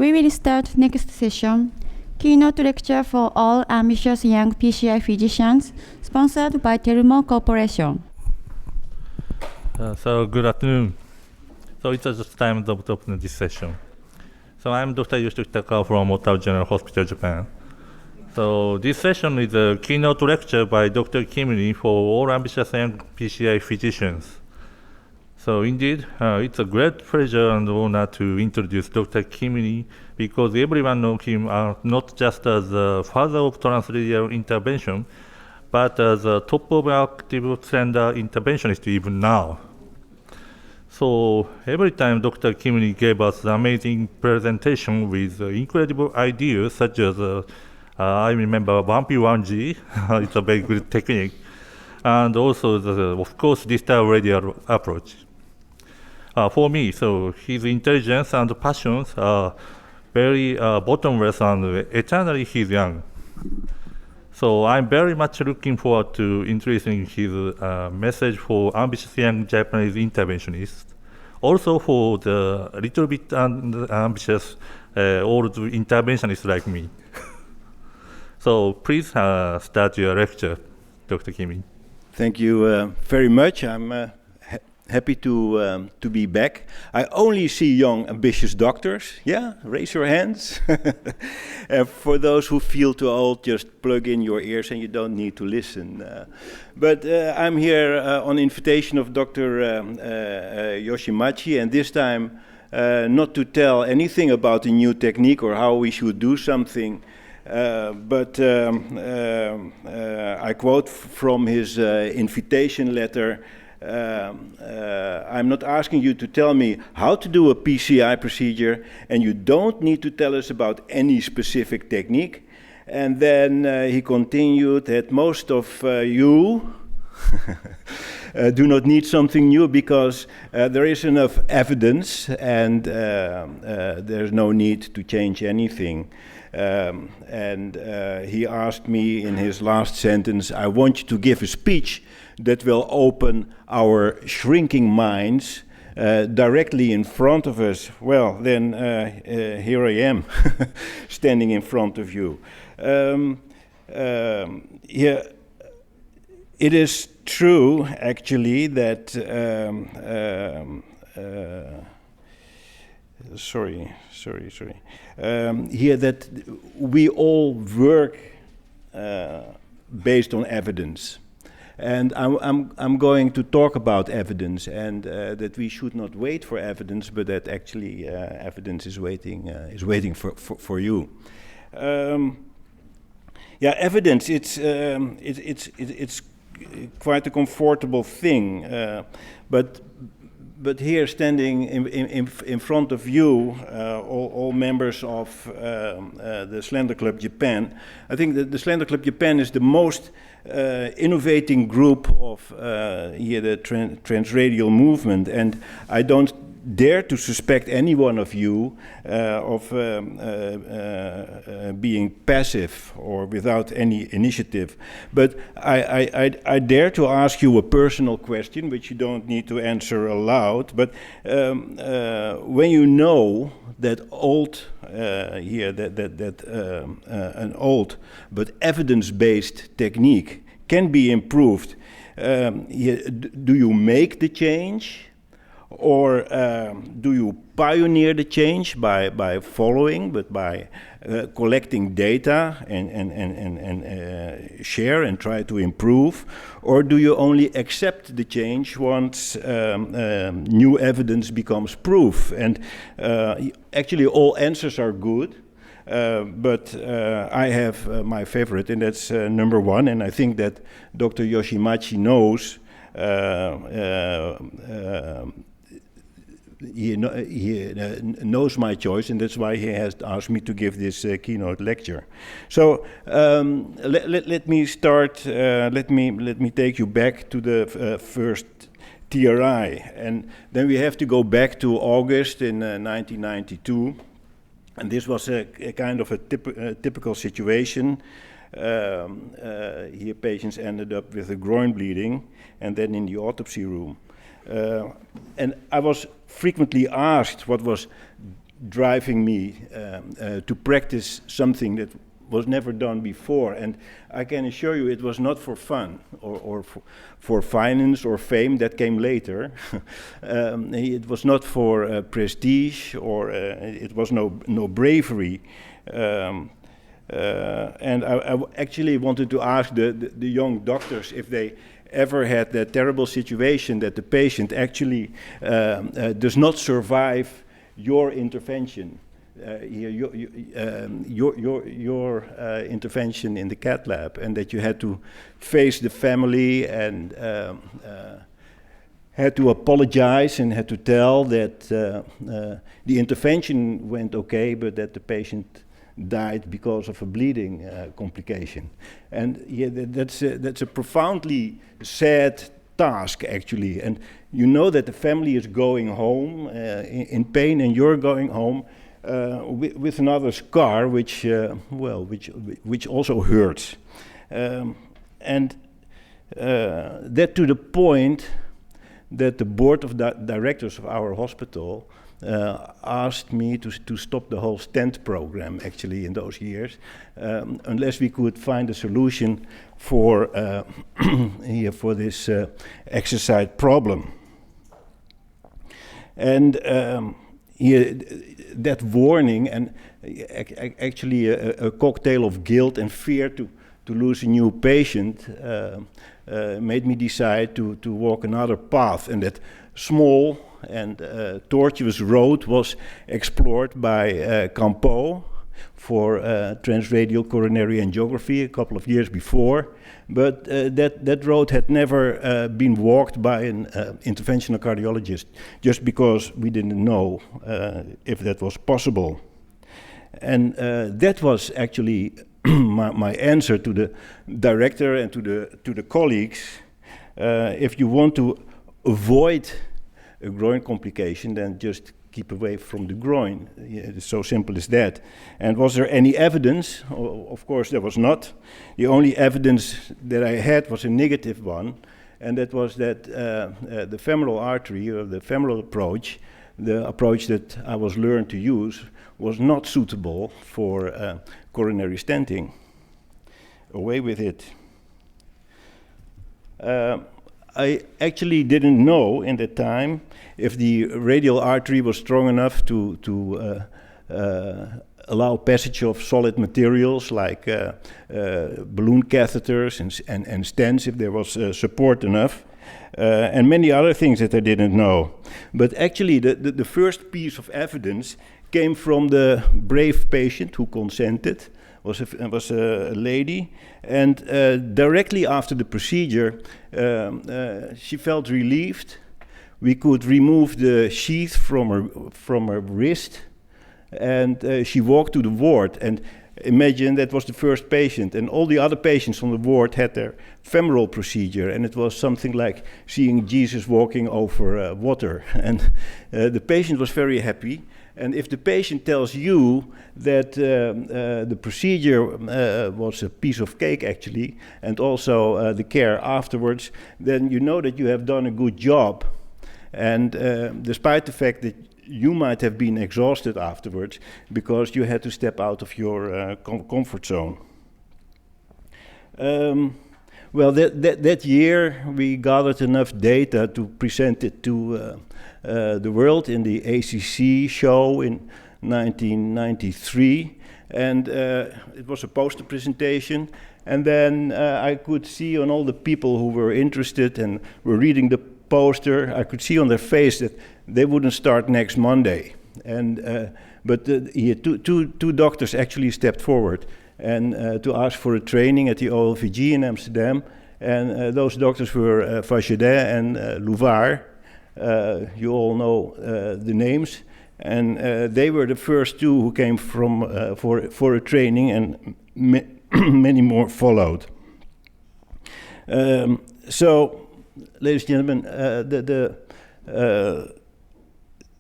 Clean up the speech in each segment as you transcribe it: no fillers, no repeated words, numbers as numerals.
We will start next session, Keynote lecture for all ambitious young PCI physicians, sponsored by Telmo Corporation. So good afternoon. So it's just time to open this session. So I'm Dr. Yoshitoki from Otaru General Hospital, Japan. So this session is a keynote lecture by Dr. Kiemeneij for all ambitious young PCI physicians. So indeed, it's a great pleasure and honor to introduce Dr. Kiemeneij because everyone knows him not just as a father of transradial intervention, but as a top of active slender interventionist even now. So every time Dr. Kiemeneij gave us an amazing presentation with incredible ideas such as I remember 1P1G, it's a very good technique, and also of course distal radial approach. For me, so his intelligence and passions are very bottomless and eternally he's young. So I'm very much looking forward to introducing his message for ambitious young Japanese interventionists, also for the little bit ambitious old interventionists like me. So please start your lecture, Dr. Kiemeneij. Thank you very much. I'm happy to be back. I only see young, ambitious doctors. Yeah, raise your hands. For those who feel too old, just plug in your ears and you don't need to listen. But I'm here on invitation of Dr. Yoshimachi, and this time not to tell anything about a new technique or how we should do something, but I quote from his invitation letter. I'm not asking you to tell me how to do a PCI procedure, and you don't need to tell us about any specific technique. And then he continued that most of you do not need something new because there is enough evidence and there's no need to change anything. And he asked me in his last sentence, I want you to give a speech that will open our shrinking minds directly in front of us. Well, then here I am, standing in front of you. Here, it is true, actually, that here that we all work based on evidence. And I'm going to talk about evidence, and that we should not wait for evidence, but that actually evidence is waiting for you. Yeah, evidence. It's quite a comfortable thing, but here, standing in front of you, all members of the Slender Club Japan, I think that the Slender Club Japan is the most innovating group of here the transradial movement, and I don't dare to suspect any one of you of being passive or without any initiative. But I dare to ask you a personal question, which you don't need to answer aloud. But when you know that an old but evidence-based technique can be improved, do you make the change? Or do you pioneer the change by following, but by collecting data and share and try to improve? Or do you only accept the change once new evidence becomes proof? And actually all answers are good, but I have my favorite, and that's number one. And I think that Dr. Yoshimachi knows he knows my choice, and that's why he has asked me to give this keynote lecture. So let me start. Let me take you back to the first TRI, and then we have to go back to August in 1992, and this was a kind of a typical situation. Here, patients ended up with a groin bleeding, and then in the autopsy room. And I was frequently asked what was driving me to practice something that was never done before. And I can assure you it was not for fun or for finance or fame. That came later. It was not for prestige, or it was no bravery. And I actually wanted to ask the young doctors if they ever had that terrible situation that the patient actually does not survive your intervention. Your intervention in the cath lab, and that you had to face the family and had to apologize and had to tell that the intervention went okay, but that the patient died because of a bleeding complication. And yeah, that's a profoundly sad task, actually. And you know that the family is going home in pain, and you're going home with another scar, which also hurts, and that to the point that the board of directors of our hospital asked me to stop the whole stent program, actually, in those years, unless we could find a solution for for this exercise problem. And that warning, and actually a cocktail of guilt and fear to lose a new patient, made me decide to walk another path. And that small and tortuous road was explored by Campo for transradial coronary angiography a couple of years before. But that road had never been walked by an interventional cardiologist, just because we didn't know if that was possible. And that was actually my answer to the director and to the colleagues. If you want to avoid a groin complication, then just keep away from the groin. Yeah, it's so simple as that. And was there any evidence? Of course there was not. The only evidence that I had was a negative one, and that was that the femoral artery, or the femoral approach, the approach that I was learned to use, was not suitable for coronary stenting. Away with it. I actually didn't know in that time if the radial artery was strong enough to allow passage of solid materials like balloon catheters and stents, if there was support enough, and many other things that I didn't know. But actually the first piece of evidence came from the brave patient who consented. Was a lady, and directly after the procedure, she felt relieved. We could remove the sheath from her wrist, and she walked to the ward. And imagine that was the first patient, and all the other patients on the ward had their femoral procedure, and it was something like seeing Jesus walking over water. And the patient was very happy. And if the patient tells you that the procedure was a piece of cake, actually, and also the care afterwards, then you know that you have done a good job. And despite the fact that you might have been exhausted afterwards because you had to step out of your comfort zone. Well, that year we gathered enough data to present it to the world in the ACC show in 1993, and it was a poster presentation. And then I could see on all the people who were interested and were reading the poster, I could see on their face that they wouldn't start next Monday. And but two doctors actually stepped forward and to ask for a training at the OLVG in Amsterdam, and those doctors were Vachedet and Louvard. You all know the names, and they were the first two who came from for a training, and many more followed. So, ladies and gentlemen,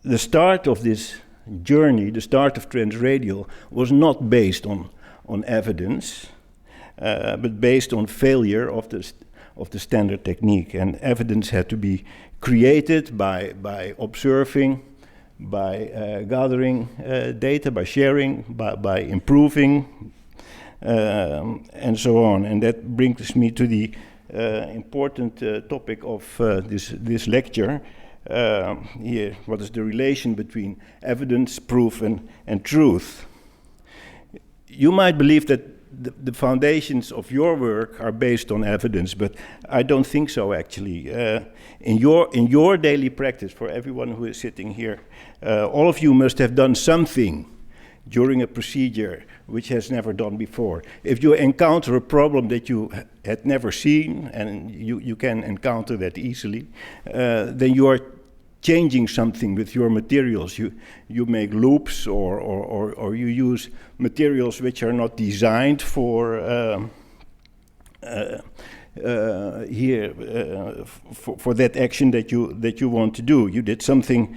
the start of this journey, the start of transradial, was not based on evidence, but based on failure of the standard technique, and evidence had to be created by observing by gathering data, by sharing, by improving, and so on. And that brings me to the important topic of this lecture. Here, what is the relation between evidence, proof, and truth? You might believe that the foundations of your work are based on evidence, but I don't think so, actually. In your daily practice, for everyone who is sitting here, all of you must have done something during a procedure which has never done before. If you encounter a problem that you had never seen, and you can encounter that easily, then you are changing something with your materials. You make loops, or you use materials which are not designed for for that action that you want to do. You did something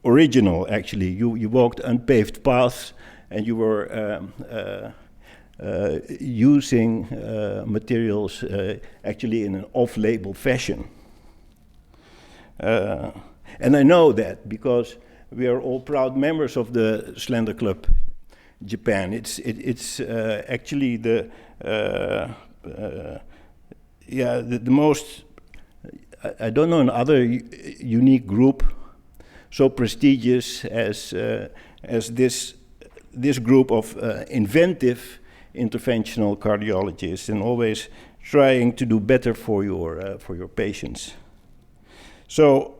original, actually. You walked unpaved paths, and you were using materials actually in an off-label fashion. And I know that because we are all proud members of the Slender Club Japan. It's actually the most, I don't know another unique group so prestigious as this group of inventive interventional cardiologists, and always trying to do better for your patients. So,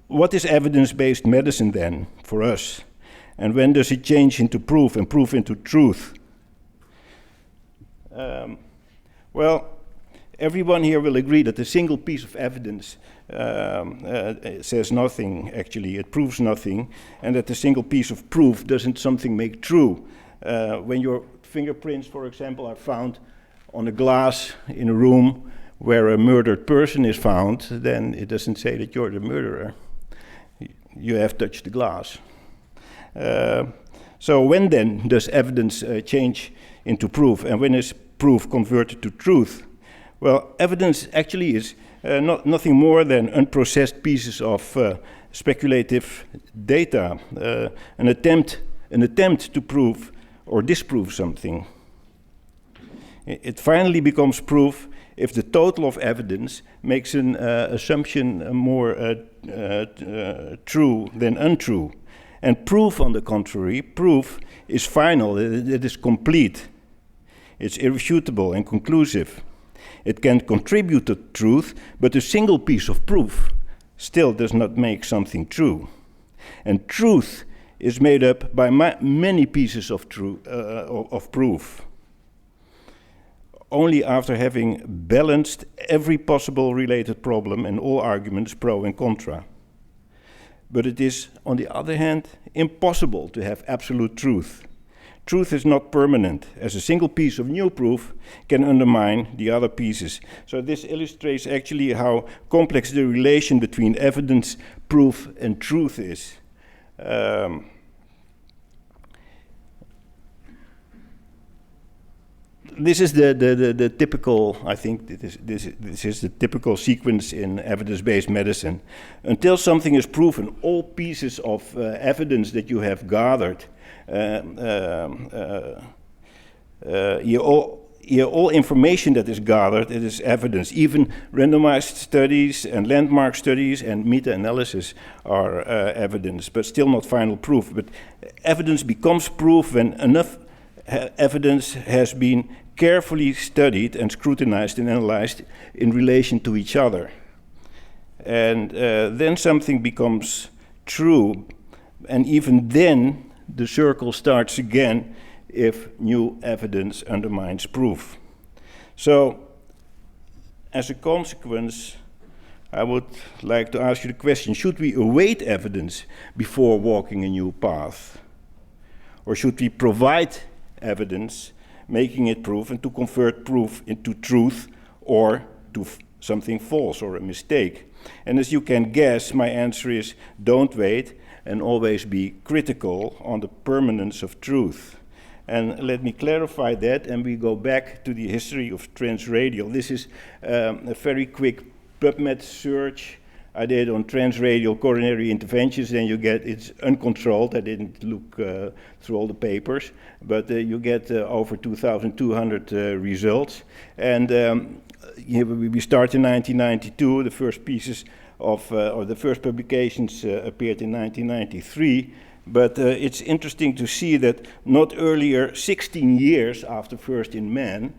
what is evidence-based medicine then for us? And when does it change into proof and proof into truth? Well, everyone here will agree that a single piece of evidence says nothing, actually. It proves nothing, and that a single piece of proof doesn't something make true. When your fingerprints, for example, are found on a glass in a room where a murdered person is found, then it doesn't say that you're the murderer. You have touched the glass. So when then does evidence change into proof, and when is proof converted to truth? Well, evidence actually is nothing more than unprocessed pieces of speculative data, an attempt to prove or disprove something. It finally becomes proof if the total of evidence makes an assumption more true than untrue. And proof, on the contrary, proof is final, it is complete. It's irrefutable and conclusive. It can contribute to truth, but a single piece of proof still does not make something true. And truth is made up by many pieces of proof. Only after having balanced every possible related problem and all arguments pro and contra. But it is, on the other hand, impossible to have absolute truth. Truth is not permanent, as a single piece of new proof can undermine the other pieces. So this illustrates actually how complex the relation between evidence, proof, and truth is. This is the typical, I think, this is the typical sequence in evidence-based medicine. Until something is proven, all pieces of evidence that you have gathered, all information that is gathered, it is evidence. Even randomized studies and landmark studies and meta-analysis are evidence, but still not final proof. But evidence becomes proof when enough evidence has been carefully studied and scrutinized and analyzed in relation to each other. And then something becomes true, and even then the circle starts again if new evidence undermines proof. So, as a consequence, I would like to ask you the question, should we await evidence before walking a new path? Or should we provide evidence, making it proof, and to convert proof into truth or to something false or a mistake? And as you can guess, my answer is don't wait and always be critical on the permanence of truth. And let me clarify that, and we go back to the history of transradial. This is a very quick PubMed search. I did on transradial coronary interventions, then you get, it's uncontrolled. I didn't look through all the papers, but you get over 2,200 results. And we start in 1992, the first pieces of, or the first publications appeared in 1993. But it's interesting to see that not earlier, 16 years after First in Man,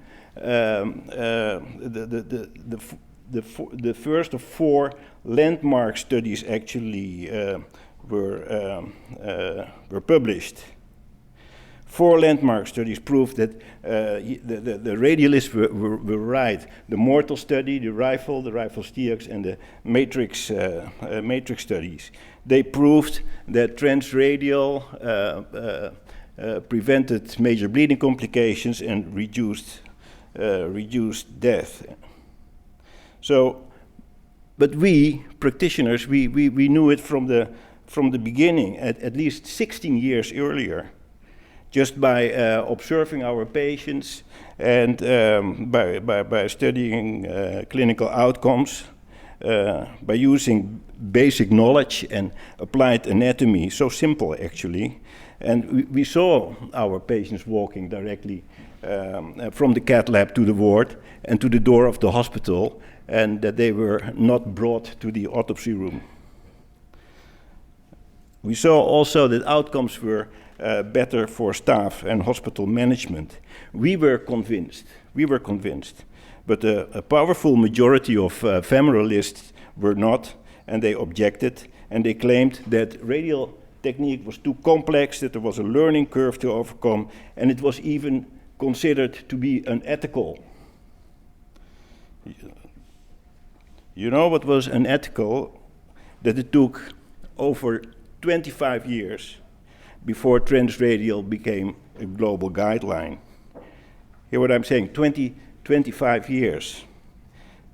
the first of 4 landmark studies actually were published. 4 landmark studies proved that the radialists were right. The mortal study, the rifle STIAX, and the matrix studies. They proved that transradial prevented major bleeding complications and reduced death. So, but we practitioners, we knew it from the beginning, at least 16 years earlier, just by observing our patients and by studying clinical outcomes, by using basic knowledge and applied anatomy, so simple actually. And we saw our patients walking directly from the cath lab to the ward and to the door of the hospital, and that they were not brought to the autopsy room. We saw also that outcomes were better for staff and hospital management. We were convinced, but a powerful majority of femoralists were not, and they objected, and they claimed that radial technique was too complex, that there was a learning curve to overcome, and it was even considered to be unethical. You know what was unethical? That it took over 25 years before transradial became a global guideline. Hear what I'm saying? 25 years.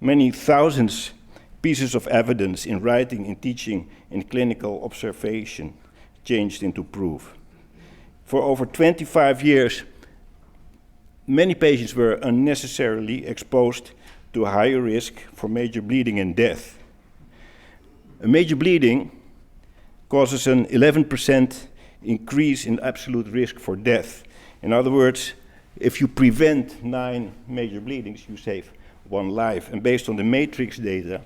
Many thousands pieces of evidence in writing, in teaching, in clinical observation changed into proof. For over 25 years, many patients were unnecessarily exposed to a higher risk for major bleeding and death. A major bleeding causes an 11% increase in absolute risk for death. In other words, if you prevent 9 major bleedings, you save 1 life. And based on the matrix data,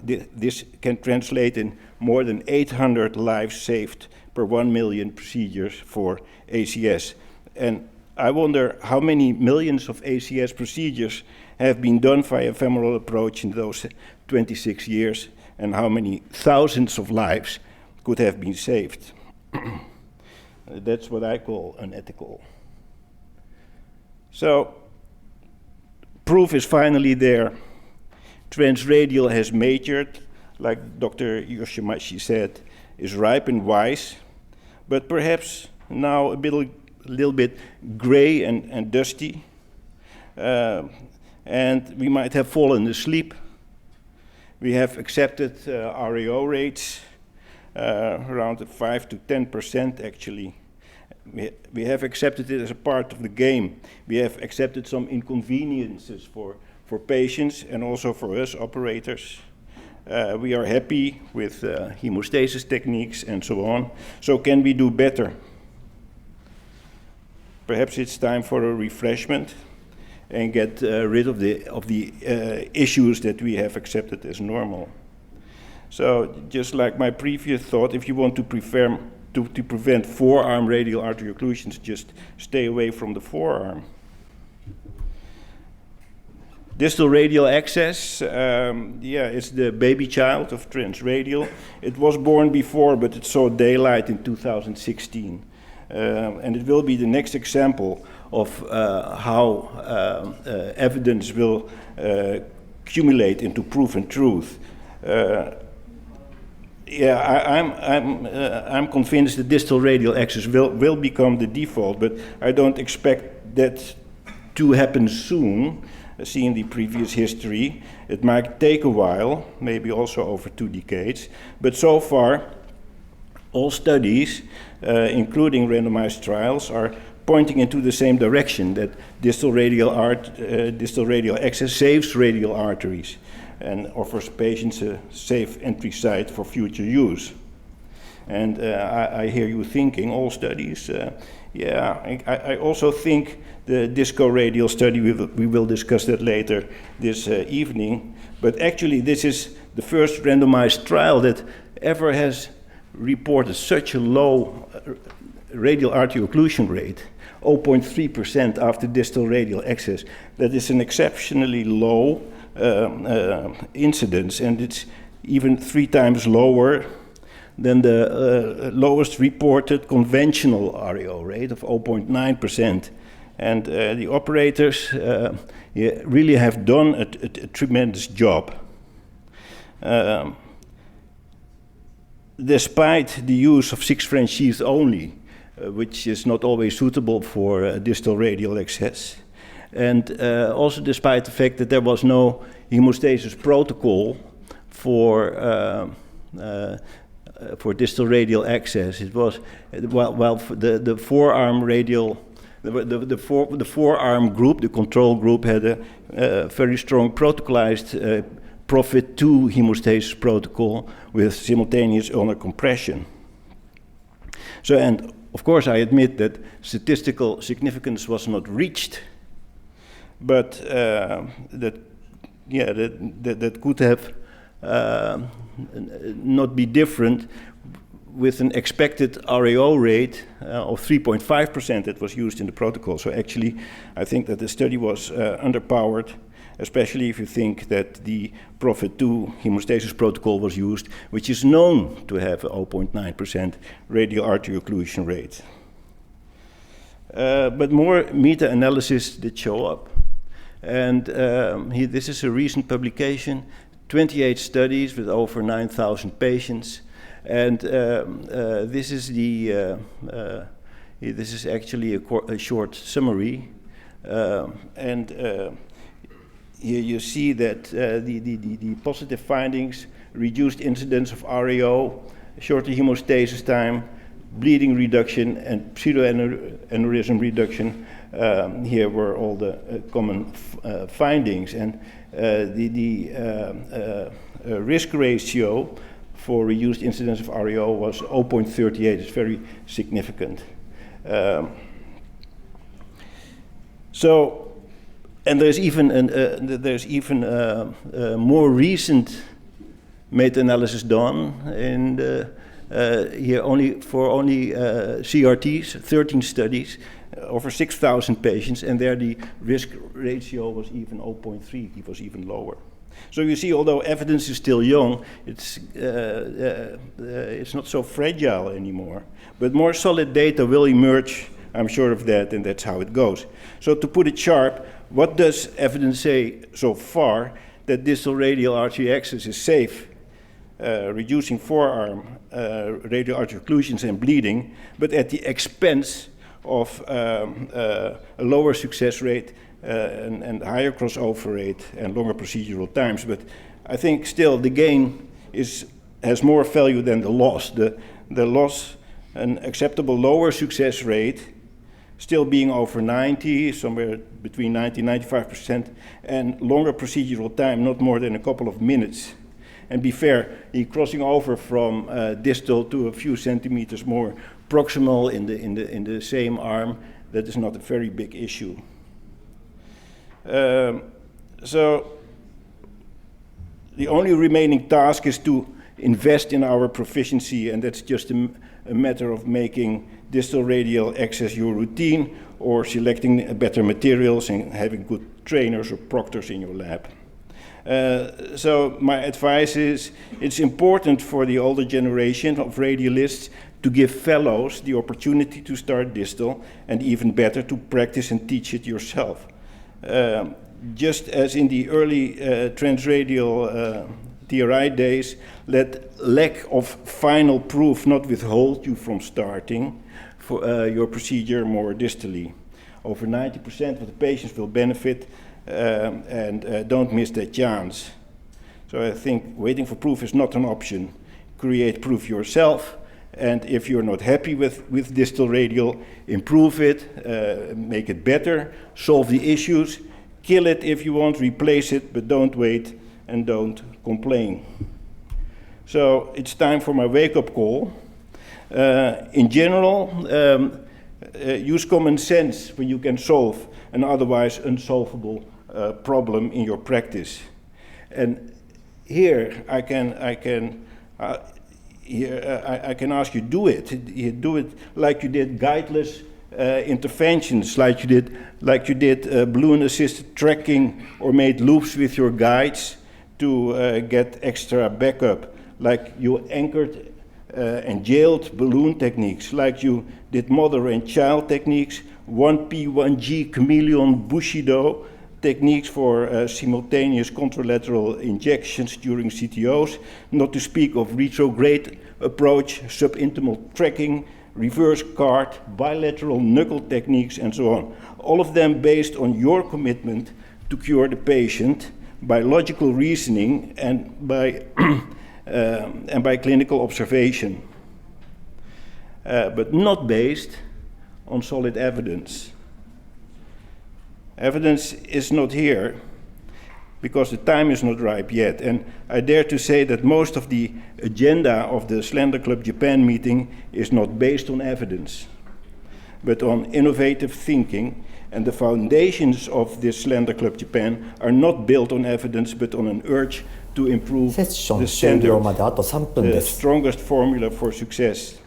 this can translate in more than 800 lives saved per 1 million procedures for ACS. And I wonder how many millions of ACS procedures have been done via femoral approach in those 26 years, and how many thousands of lives could have been saved. That's what I call unethical. So, proof is finally there. Transradial has matured, like Dr. Yoshitoki said, is ripe and wise, but perhaps now a little bit gray and dusty. And we might have fallen asleep. We have accepted RAO rates around 5 to 10% actually. We have accepted it as a part of the game. We have accepted some inconveniences for patients and also for us operators. We are happy with hemostasis techniques and so on. So can we do better? Perhaps it's time for a refreshment and get rid of the issues that we have accepted as normal. So just like my previous thought, if you want to prevent forearm radial artery occlusions, just stay away from the forearm. Distal radial access, it's the baby child of transradial. It was born before, but it saw daylight in 2016. And it will be the next example of how evidence will accumulate into proof and truth. I'm convinced that distal radial access will become the default, but I don't expect that to happen soon. Seeing the previous history, it might take a while, maybe also over 2 decades, but so far, all studies, including randomized trials, are pointing into the same direction, that distal radial access saves radial arteries. and offers patients a safe entry site for future use. And I hear you thinking, all studies, I also think the disco radial study, we will discuss that later this evening, but actually this is the first randomized trial that ever has reported such a low radial artery occlusion rate, 0.3% after distal radial access. That is an exceptionally low incidence, and it's even 3 times lower than the lowest reported conventional REO rate of 0.9%. And the operators really have done a tremendous job. Despite the use of 6 French sheaths only, which is not always suitable for distal radial access, and also despite the fact that there was no hemostasis protocol for distal radial access. It was the forearm radial, the forearm group, the control group, had a very strong protocolized Profit 2 hemostasis protocol with simultaneous ulnar compression. So, and of course, I admit that statistical significance was not reached, but that could have not be different with an expected REO rate of 3.5% that was used in the protocol. So actually, I think that the study was underpowered, especially if you think that the Profit 2 hemostasis protocol was used, which is known to have a 0.9% radial artery occlusion rate. But more meta-analysis did show up. And this is a recent publication, 28 studies with over 9,000 patients. And this is actually a short summary. Here you see that the positive findings, reduced incidence of REO, shorter hemostasis time, bleeding reduction, and pseudoaneurysm reduction. Here were all the common findings. And the risk ratio for reduced incidence of REO was 0.38. It's very significant. And there's even a more recent meta-analysis done in here for only CRTs, 13 studies, over 6,000 patients, and there the risk ratio was even 0.3. It was even lower. So you see, although evidence is still young, it's not so fragile anymore. But more solid data will emerge, I'm sure of that, and that's how it goes. So to put it sharp, what does evidence say so far? That distal radial artery access is safe, reducing forearm radial artery occlusions and bleeding, but at the expense of a lower success rate and higher crossover rate and longer procedural times. But I think still the gain has more value than the loss. The loss, an acceptable lower success rate, still being over 90, somewhere between 90 and 95%, and longer procedural time, not more than a couple of minutes. And be fair, crossing over from distal to a few centimeters more proximal in the same arm, that is not a very big issue. So the only remaining task is to invest in our proficiency, and that's just a matter of making distal radial access your routine, or selecting better materials and having good trainers or proctors in your lab. So my advice is, it's important for the older generation of radialists to give fellows the opportunity to start distal, and even better, to practice and teach it yourself. Just as in the early transradial TRI days, let lack of final proof not withhold you from starting for your procedure more distally. Over 90% of the patients will benefit, and don't miss that chance. So I think waiting for proof is not an option. Create proof yourself, and if you're not happy with distal radial, improve it, make it better, solve the issues, kill it if you want, replace it, but don't wait and don't complain. So it's time for my wake-up call. In general, use common sense when you can solve an otherwise unsolvable problem in your practice. And here I can ask you, do it. Do it like you did guideless interventions, like you did balloon-assisted tracking, or made loops with your guides to get extra backup, like you anchored and jailed balloon techniques, like you did mother and child techniques, 1P, 1G, chameleon, bushido techniques for simultaneous contralateral injections during CTOs, not to speak of retrograde approach, subintimal tracking, reverse card, bilateral knuckle techniques, and so on. All of them based on your commitment to cure the patient by logical reasoning and by clinical observation, but not based on solid evidence. Evidence is not here because the time is not ripe yet, and I dare to say that most of the agenda of the Slender Club Japan meeting is not based on evidence, but on innovative thinking, and the foundations of this Slender Club Japan are not built on evidence, but on an urge to improve the standard, the strongest formula for success.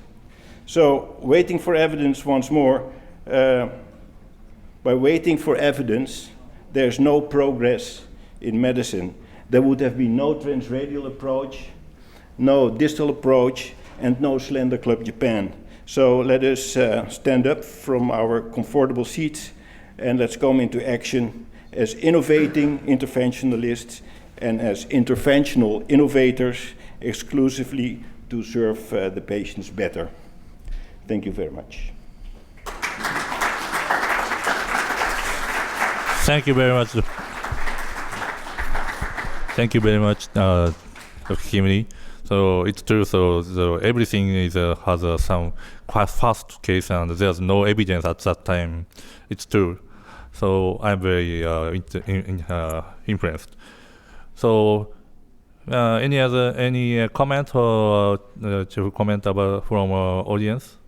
So, waiting for evidence once more. By waiting for evidence, there's no progress in medicine. There would have been no transradial approach, no distal approach, and no Slender Club Japan. So let us stand up from our comfortable seats and let's come into action as innovating interventionalists and as interventional innovators exclusively to serve the patients better. Thank you very much. Thank you very much. Thank you very much, Dr. Kiemeneij. So it's true. So everything is has some quite fast case, and there's no evidence at that time. It's true. So I'm very impressed. So any comment or to comment about from audience?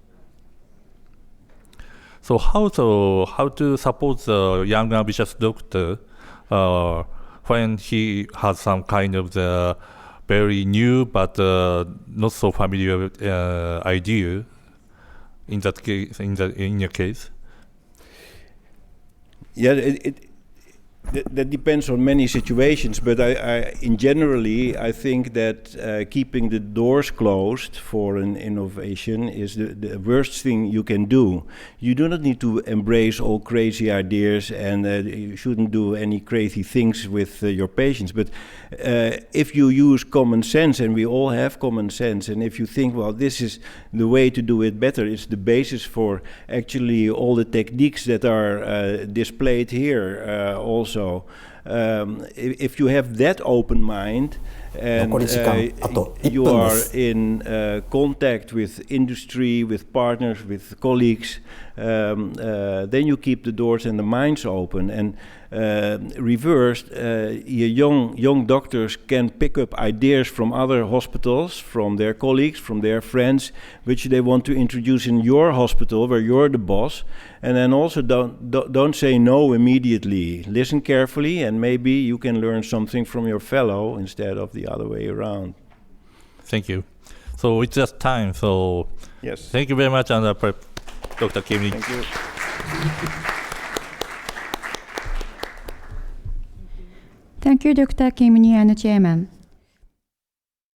So how to support the young ambitious doctor when he has some kind of the very new but not so familiar idea in that case, in your case? Yeah, that depends on many situations, but in generally, I think that keeping the doors closed for an innovation is the worst thing you can do. You do not need to embrace all crazy ideas, and you shouldn't do any crazy things with your patients. But if you use common sense, and we all have common sense, and if you think, well, this is the way to do it better, it's the basis for actually all the techniques that are displayed here also. If you have that open mind and you are in contact with industry, with partners, with colleagues, then you keep the doors and the minds open. And reversed, young doctors can pick up ideas from other hospitals, from their colleagues, from their friends, which they want to introduce in your hospital where you're the boss. And then also don't say no immediately. Listen carefully, and maybe you can learn something from your fellow instead of the other way around. Thank you. So it's just time. So yes. Thank you very much, Dr. Kiemeneij. Thank you. Thank you, Dr. Kiemeneij and the Chairman.